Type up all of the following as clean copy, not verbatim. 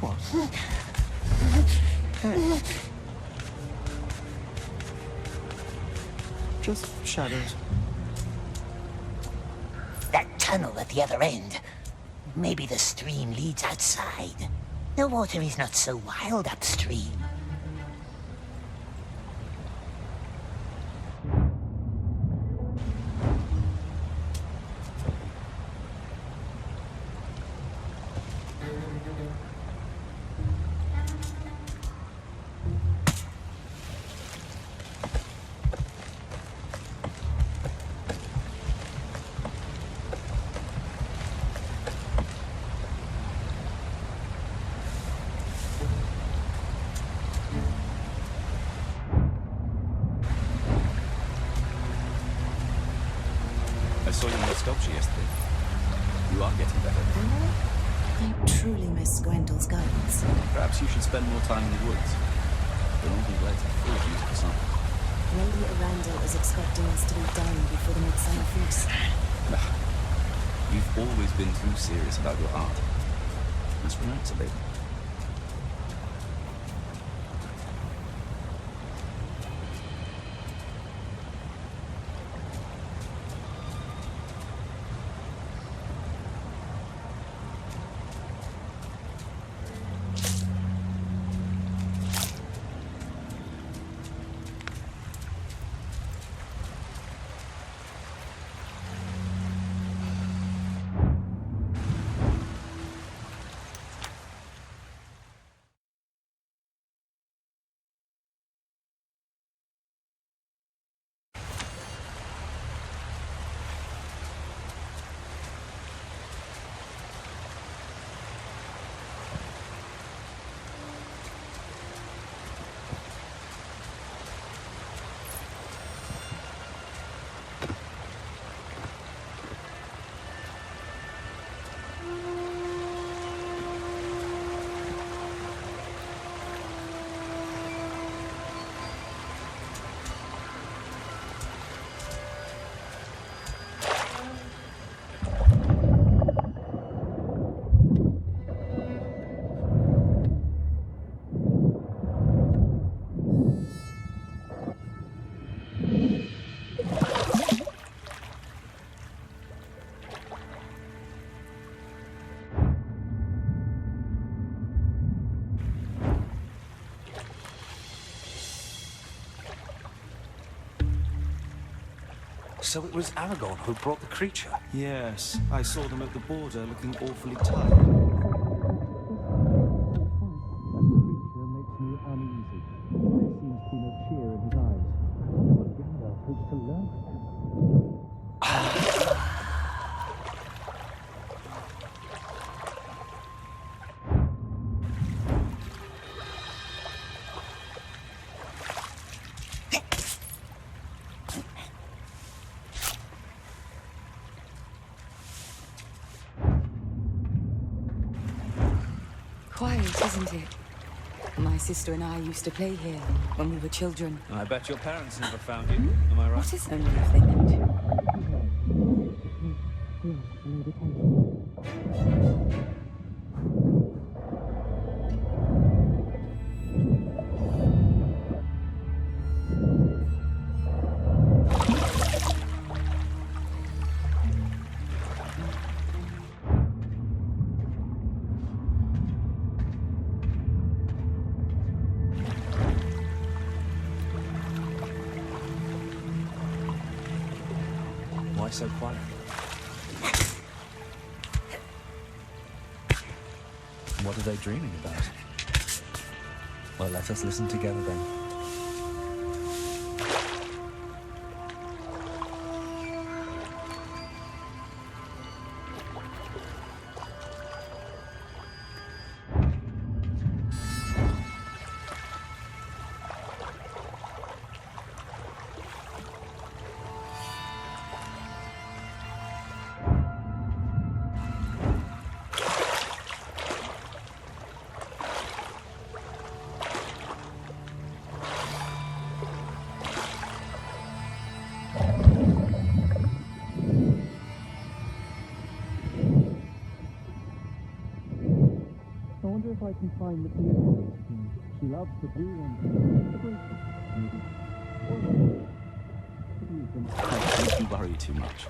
What? Just shadows. That tunnel at the other end. Maybe the stream leads outside. The water is not so wild upstream. I saw you in the sculpture yesterday. You are getting better. I truly miss Gwendel's guidance. Perhaps you should spend more time in the woods. The long be later, full of useful samples. Lady Arundel is expecting us to be done before the midsummer feast. You've always been too serious about your art. Let's relax a bit. So it was Aragorn who brought the creature. Yes, I saw them at the border looking awfully tired. The creature makes me uneasy. There seems to be no cheer in his eyes. I wonder what Gandalf hopes to learn from him. Quiet, isn't it? My sister and I used to play here when we were children. I bet your parents never found you. Am I right? What is only if they meant to? Why so quiet? What are they dreaming about? Well, let us listen together then. wonder if I can find the piano. She loves to do and maybe. Don't you worry too much.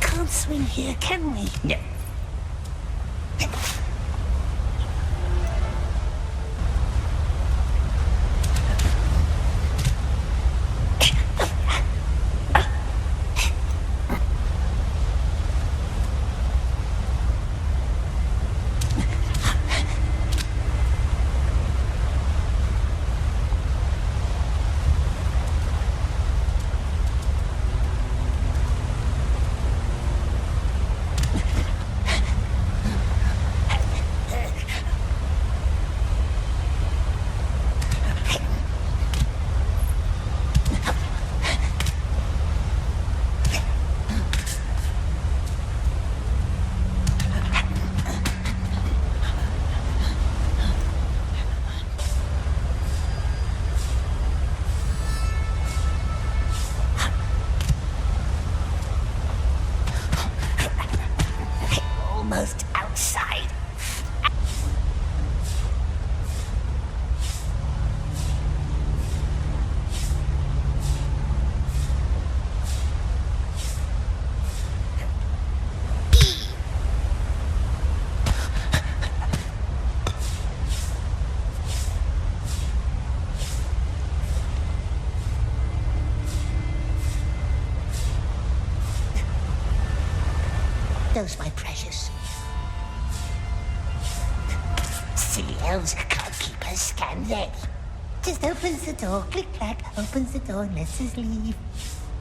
Can't swim here, can we? No. Almost outside. Those, my precious. Silly elves can't keep us standing. Just opens the door, click-clack, opens the door and lets us leave.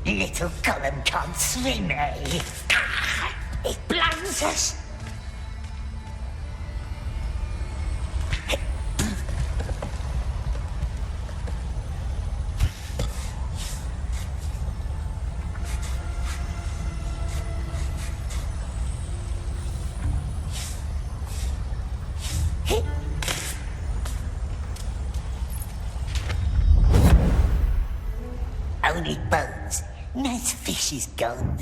Little Gollum can't swim, eh? Ah, it blinds us. Only bones. Nice fish is gone.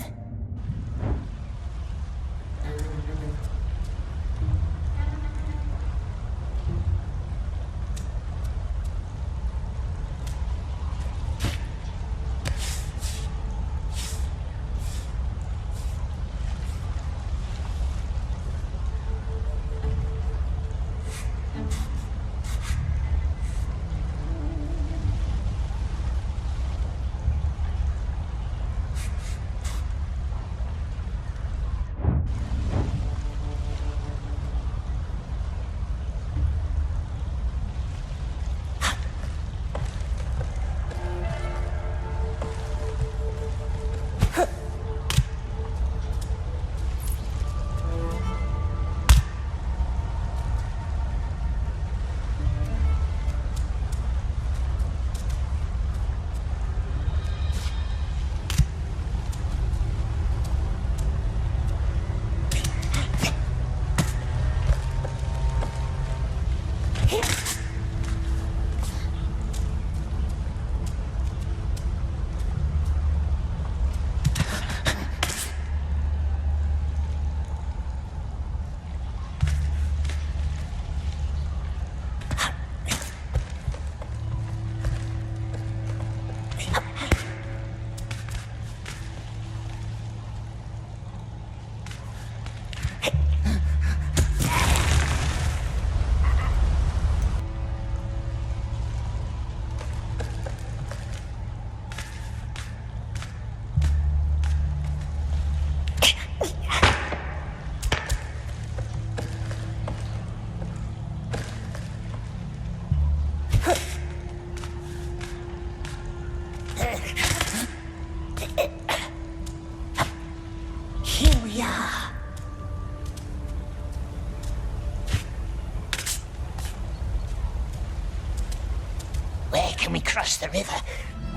can we cross the river?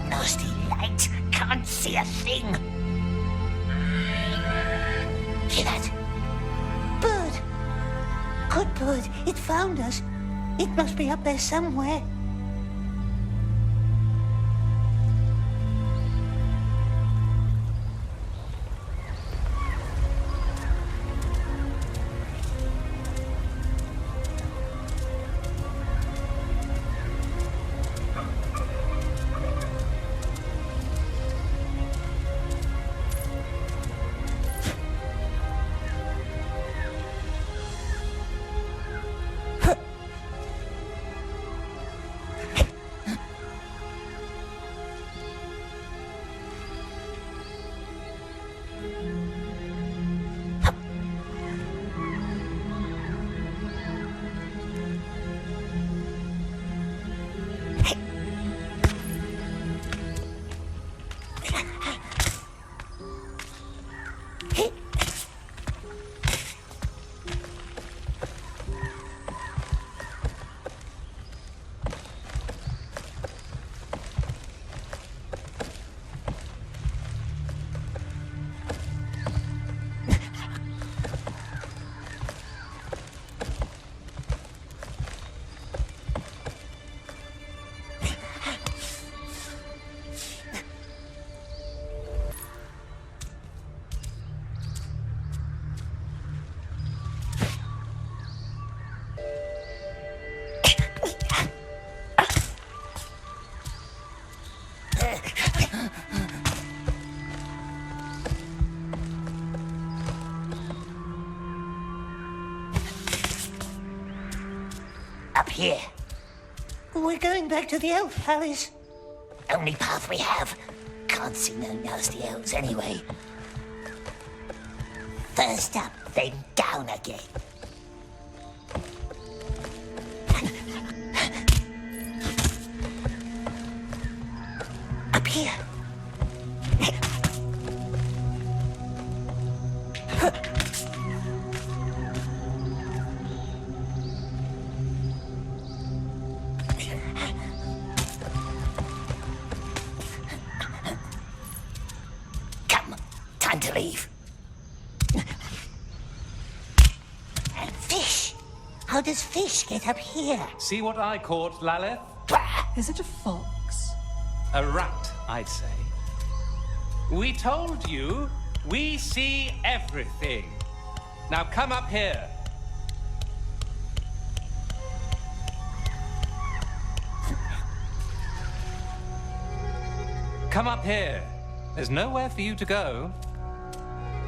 Nasty light, can't see a thing. Hear that? Bird. Good bird, it found us. It must be up there somewhere. Up here. We're going back to the Elf Palace. Only path we have. Can't see no nasty elves anyway. First up, then down again. Up here. Time to leave. And fish. How does fish get up here? See what I caught, Laleth? Bah! Is it a fox? A rat, I'd say. We told you, we see everything. Now come up here. Come up here. There's nowhere for you to go.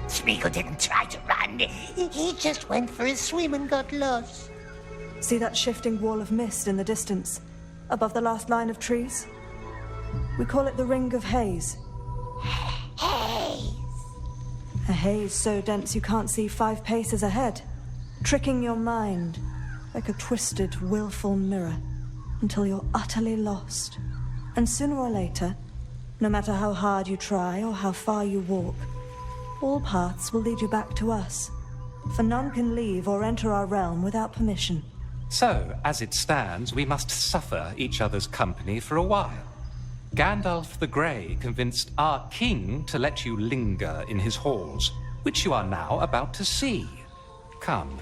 Smeagol didn't try to run. He just went for a swim and got lost. See that shifting wall of mist in the distance, above the last line of trees? We call it the Ring of Haze. Haze. A haze so dense you can't see 5 paces ahead, tricking your mind like a twisted, willful mirror until you're utterly lost. And sooner or later, no matter how hard you try or how far you walk, all paths will lead you back to us, for none can leave or enter our realm without permission. So, as it stands, we must suffer each other's company for a while. Gandalf the Grey convinced our king to let you linger in his halls, which you are now about to see. Come.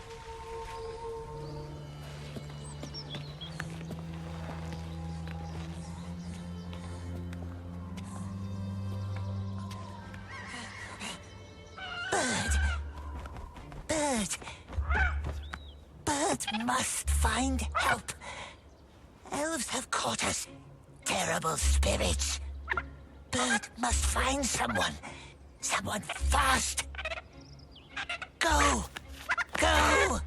Bird must find help. Elves have caught us. Terrible spirits. Bird must find someone. Someone fast. Go! Go!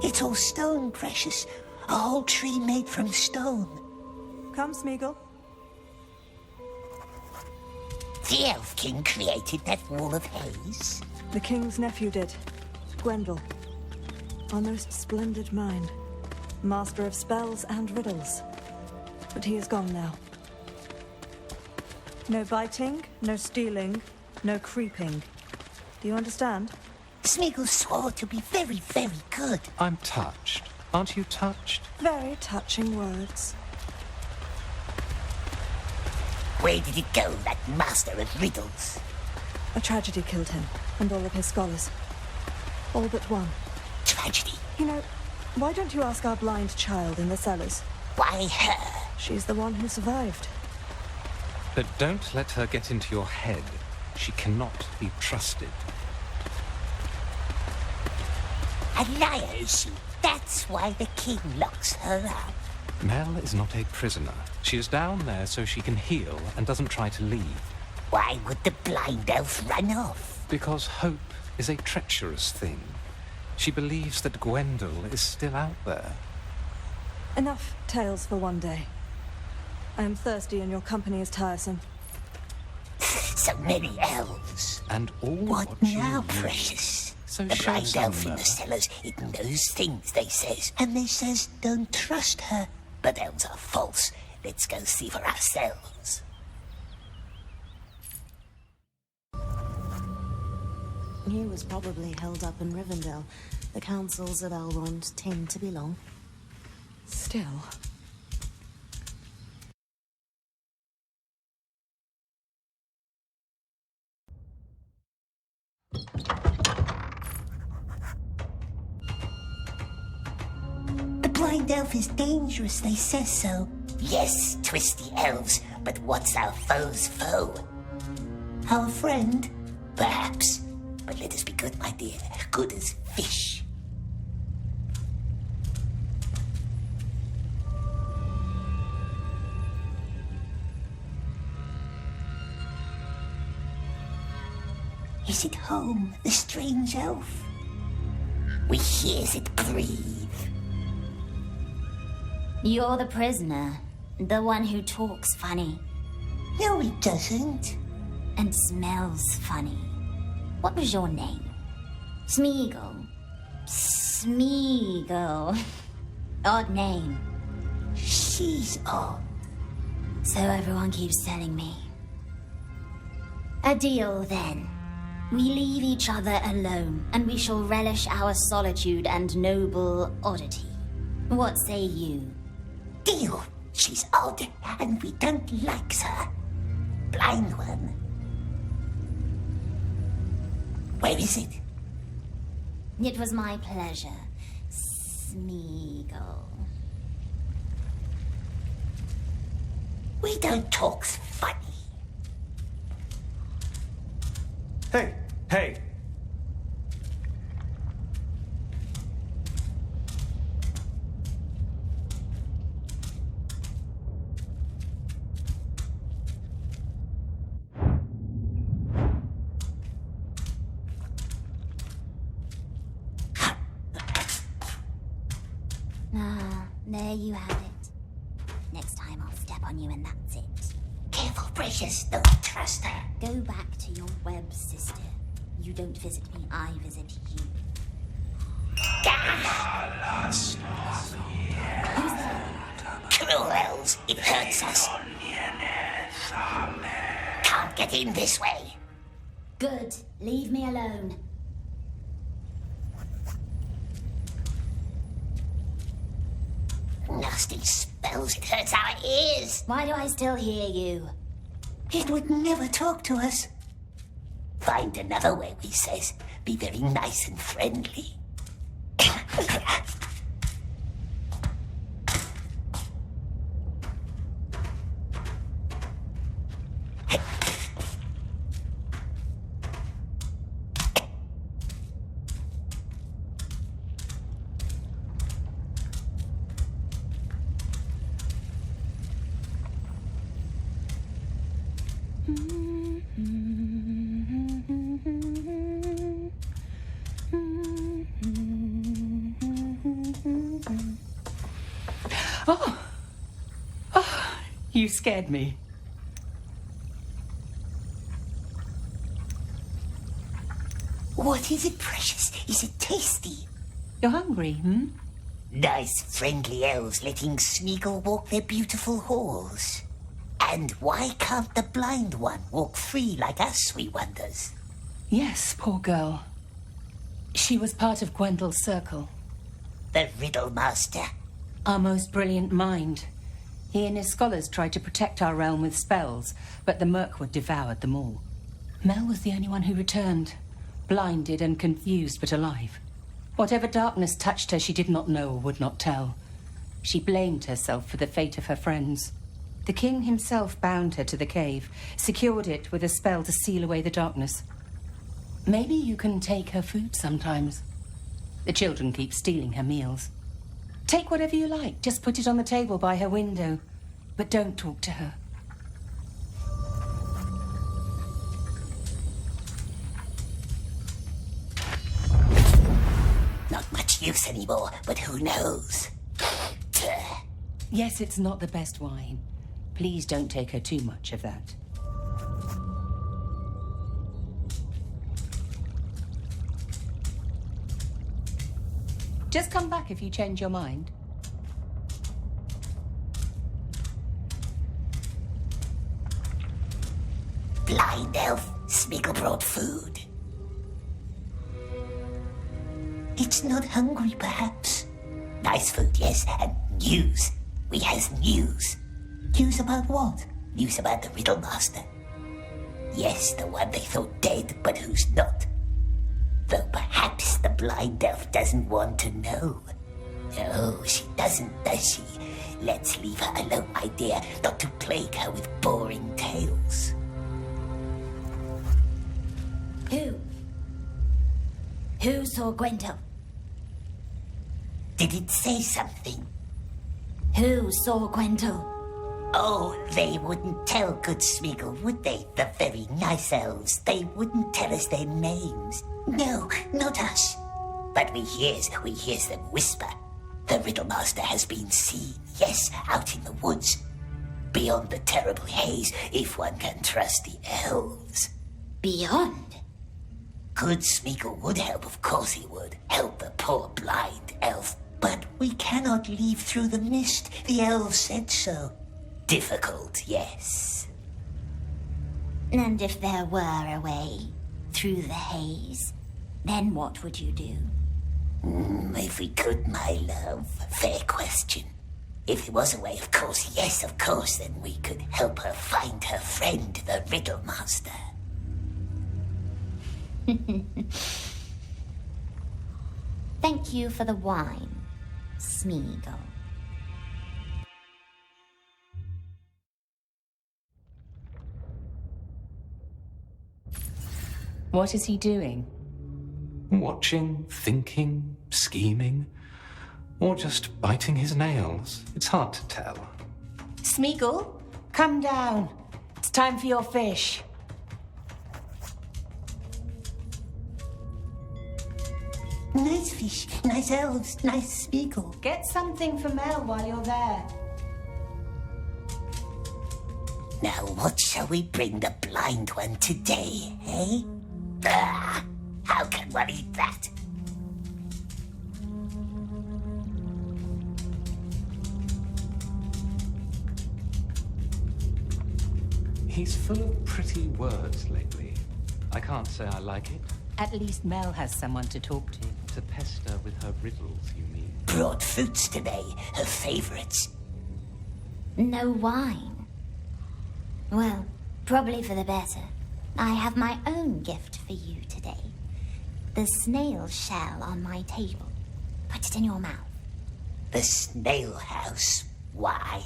It's all stone, precious. A whole tree made from stone. Come, Smeagol. The Elf King created that wall of haze? The king's nephew did. Gwendol. Our most splendid mind. Master of spells and riddles. But he is gone now. No biting, no stealing, no creeping. Do you understand? Smeagol swore to be very, very good. I'm touched. Aren't you touched? Very touching words. Where did it go, that master of riddles? A tragedy killed him, and all of his scholars. All but one. Tragedy? You know, why don't you ask our blind child in the cellars? Why her? She's the one who survived. But don't let her get into your head. She cannot be trusted. A liar, is she? That's why the king locks her up. Mel is not a prisoner. She is down there so she can heal and doesn't try to leave. Why would the blind elf run off? Because hope is a treacherous thing. She believes that Gwendol is still out there. Enough tales for one day. I am thirsty and your company is tiresome. So many elves. And all What watch you now, lose. precious? So the show blind some elf in the nerve. cellars, it knows things, they says. And they says, don't trust her. But elves are false. Let's go see for ourselves. He was probably held up in Rivendell. The councils of Elrond tend to be long. Still. The blind elf is dangerous, they says so. Yes, twisty elves, but what's our foe's foe? Our friend? Perhaps. But let us be good, my dear. Good as fish. Is it home, the strange elf? We hears it breathe. You're the prisoner. The one who talks funny. No, he doesn't. And smells funny. What was your name? Smeagol. Smeagol. Odd name. She's odd. So everyone keeps telling me. A deal, then. We leave each other alone, and we shall relish our solitude and noble oddity. What say you? Deal. She's odd, and we don't like her. Blind one. Where is it? It was my pleasure, Smeagol. We don't talk funny. Hey, hey. There you have it. Next time I'll step on you and that's it. Careful, precious. Don't trust her. Go back to your web, sister. You don't visit me, I visit you. Who's that? Cruel elves. It hurts us. Can't get in this way. Good. Leave me alone. Nasty spells. It hurts our ears. Why do I still hear you? It would never talk to us. Find another way, we says. Be very nice and friendly. You scared me. What is it, precious? Is it tasty? You're hungry, hmm? Nice, friendly elves letting Smeagol walk their beautiful halls. And why can't the blind one walk free like us, we wonders? Yes, poor girl. She was part of Gwendel's circle. The Riddle Master. Our most brilliant mind. He and his scholars tried to protect our realm with spells, but the Mirkwood devoured them all. Mel was the only one who returned, blinded and confused but alive. Whatever darkness touched her, she did not know or would not tell. She blamed herself for the fate of her friends. The king himself bound her to the cave, secured it with a spell to seal away the darkness. Maybe you can take her food sometimes. The children keep stealing her meals. Take whatever you like, just put it on the table by her window. But don't talk to her. Not much use anymore, but who knows? Yes, it's not the best wine. Please don't take her too much of that. Just come back if you change your mind. Blind elf, Smeagol brought food. It's not hungry, perhaps. Nice food, yes, and news. We has news. News about what? News about the Riddle Master. Yes, the one they thought dead, but who's not. Though perhaps the blind elf doesn't want to know. No, she doesn't, does she? Let's leave her alone, my dear, not to plague her with boring tales. Who saw Gwendol? Did it say something? Who saw Gwendol? Oh, they wouldn't tell good Smeagol, would they? The very nice elves. They wouldn't tell us their names. No, not us. But we hears them whisper. The Riddle Master has been seen, yes, out in the woods. Beyond the terrible haze, if one can trust the elves. Beyond? Good Smeagol would help, of course he would. Help the poor blind elf. But we cannot leave through the mist. The elves said so. Difficult, yes. And if there were a way through the haze, then what would you do? If we could, my love. Fair question. If there was a way, of course, yes, of course, then we could help her find her friend, the Riddle Master. Thank you for the wine, Smeagol. What is he doing? Watching, thinking, scheming, or just biting his nails. It's hard to tell. Smeagol, come down. It's time for your fish. Nice fish, nice elves, nice Smeagol. Get something for Mel while you're there. Now, what shall we bring the blind one today, eh? Ah, how can one eat that? He's full of pretty words lately. I can't say I like it. At least Mel has someone to talk to. To pester with her riddles, you mean? Brought fruits today, her favorites. No wine. Well, probably for the better. I have my own gift for you today. The snail shell on my table. Put it in your mouth. The snail house? Why?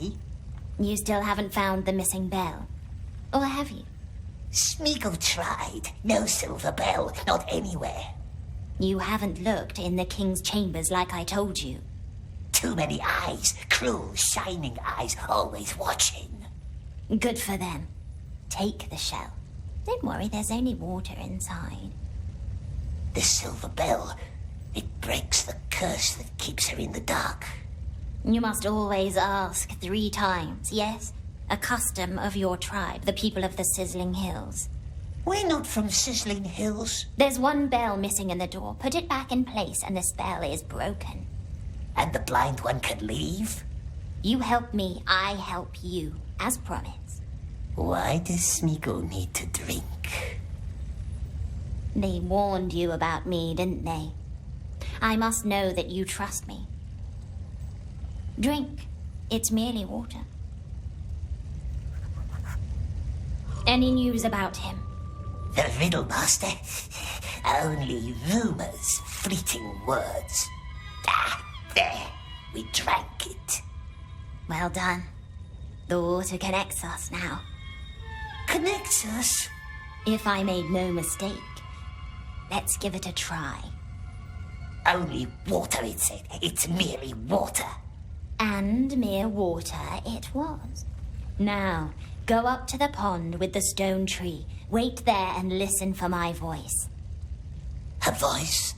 You still haven't found the missing bell. Or have you? Smeagol tried. No silver bell, not anywhere. You haven't looked in the king's chambers like I told you. Too many eyes, cruel, shining eyes, always watching. Good for them. Take the shell. Don't worry, there's only water inside. The silver bell, it breaks the curse that keeps her in the dark. You must always ask 3 times, yes? A custom of your tribe, the people of the Sizzling Hills. We're not from Sizzling Hills. There's one bell missing in the door. Put it back in place and the spell is broken. And the blind one can leave? You help me, I help you, as promised. Why does Smeagol need to drink? They warned you about me, didn't they? I must know that you trust me. Drink. It's merely water. Any news about him? The Riddle Master? Only rumors, fleeting words. Ah, there. We drank it. Well done. The water connects us now. Connects us? If I made no mistake, let's give it a try. Only water, it said. It's merely water. And mere water it was. Now, go up to the pond with the stone tree. Wait there and listen for my voice. Her voice?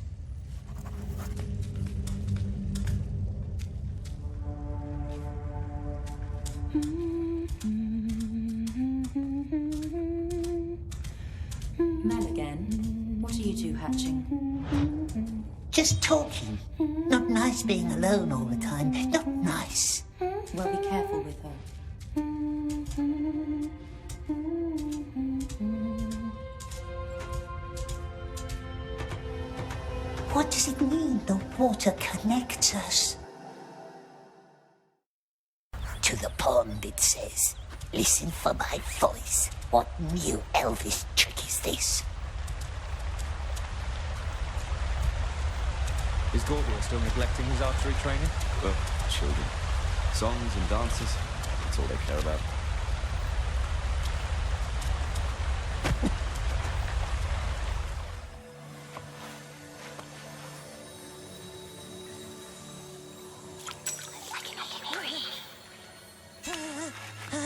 Mel again? What are you two hatching? Just talking. Not nice being alone all the time. Not nice. Well, be careful with her. What does it mean the water connects us? To the pond, it says. Listen for my voice. What new elvish trick is this? Is Gorbiel still neglecting his archery training? Well, children. Songs and dances, that's all they care about.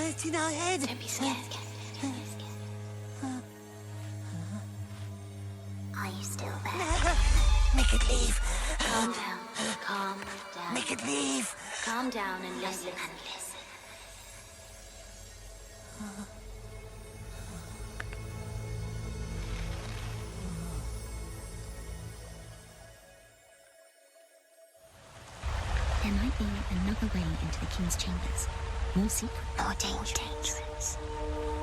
It's in our head. Don't be scared. Are you still there? Make it leave. Calm down. Calm down. Make it leave. Calm down and listen. There might be another way into the king's chambers. More secret. More dangerous.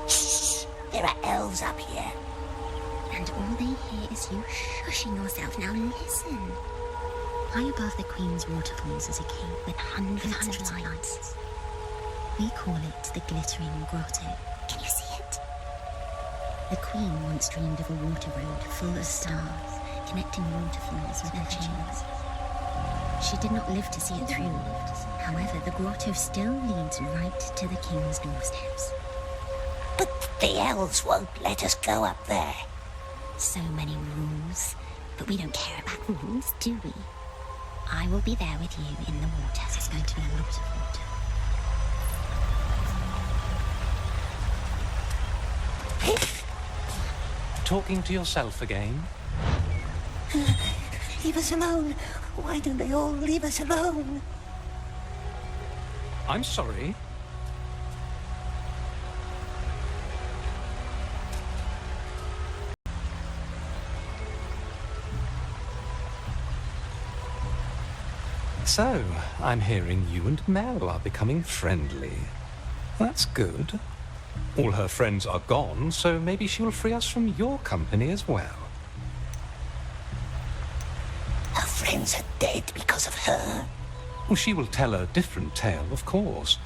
Shh! There are elves up here. And all they hear is you shushing yourself. Now listen. High above the Queen's waterfalls is a cave with hundreds of lights. We call it the Glittering Grotto. Can you see it? The Queen once dreamed of a water road full of stars, connecting waterfalls with her chambers. She did not live to see it through. However, the grotto still leads right to the King's doorsteps. But the elves won't let us go up there. So many rules, but we don't care about rules, do we? I will be there with you in the water. There's going to be a lot of water. Talking to yourself again? Leave us alone. Why don't they all leave us alone? I'm sorry. So, I'm hearing you and Mel are becoming friendly. That's good. All her friends are gone, so maybe she will free us from your company as well. Our friends are dead because of her. Well, she will tell a different tale, of course.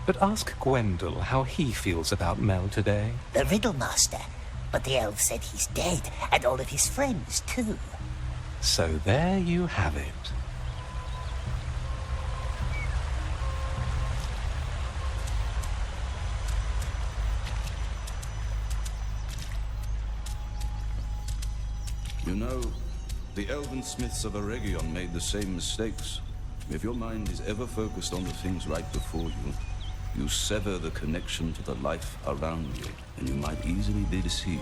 But ask Gwendol how he feels about Mel today. The Riddle Master. But the elf said he's dead, and all of his friends, too. So there you have it. You know, the elven smiths of Eregion made the same mistakes. If your mind is ever focused on the things right before you, you sever the connection to the life around you, and you might easily be deceived.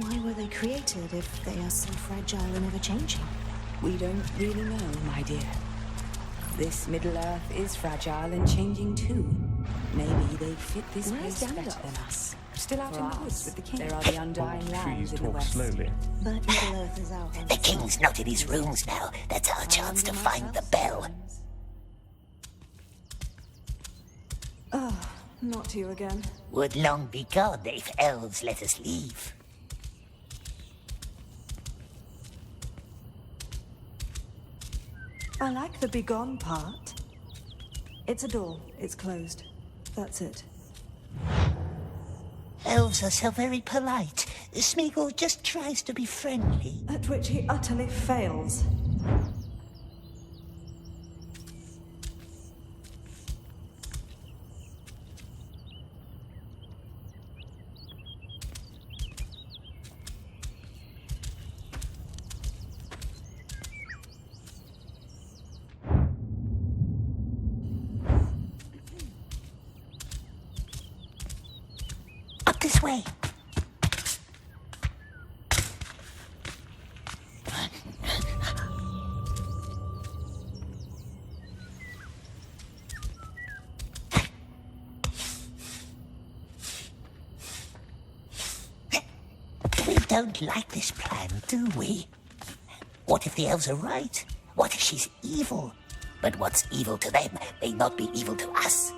Why were they created if they are so fragile and ever-changing? We don't really know, my dear. This Middle-earth is fragile and changing too. Maybe they fit this place better than us. Still out in the woods with the king. There are the undying lands in the west. Slowly. But Middle-earth is our home. The king's not in his rooms now. That's our chance to find the bell. Oh, not you again. Would long be gone if elves let us leave. I like the begone part. It's a door. It's closed. That's it. Elves are so very polite. Smeagol just tries to be friendly. At which he utterly fails. Up this way. We don't like this plan, do we? What if the elves are right? What if she's evil? But what's evil to them may not be evil to us.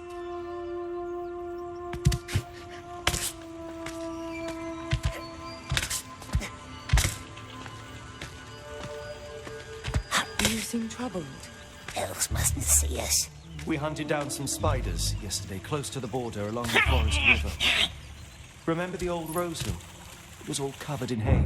You seem troubled. Elves mustn't see us. We hunted down some spiders yesterday, close to the border along the forest river. Remember the old rose hill? It was all covered in haze.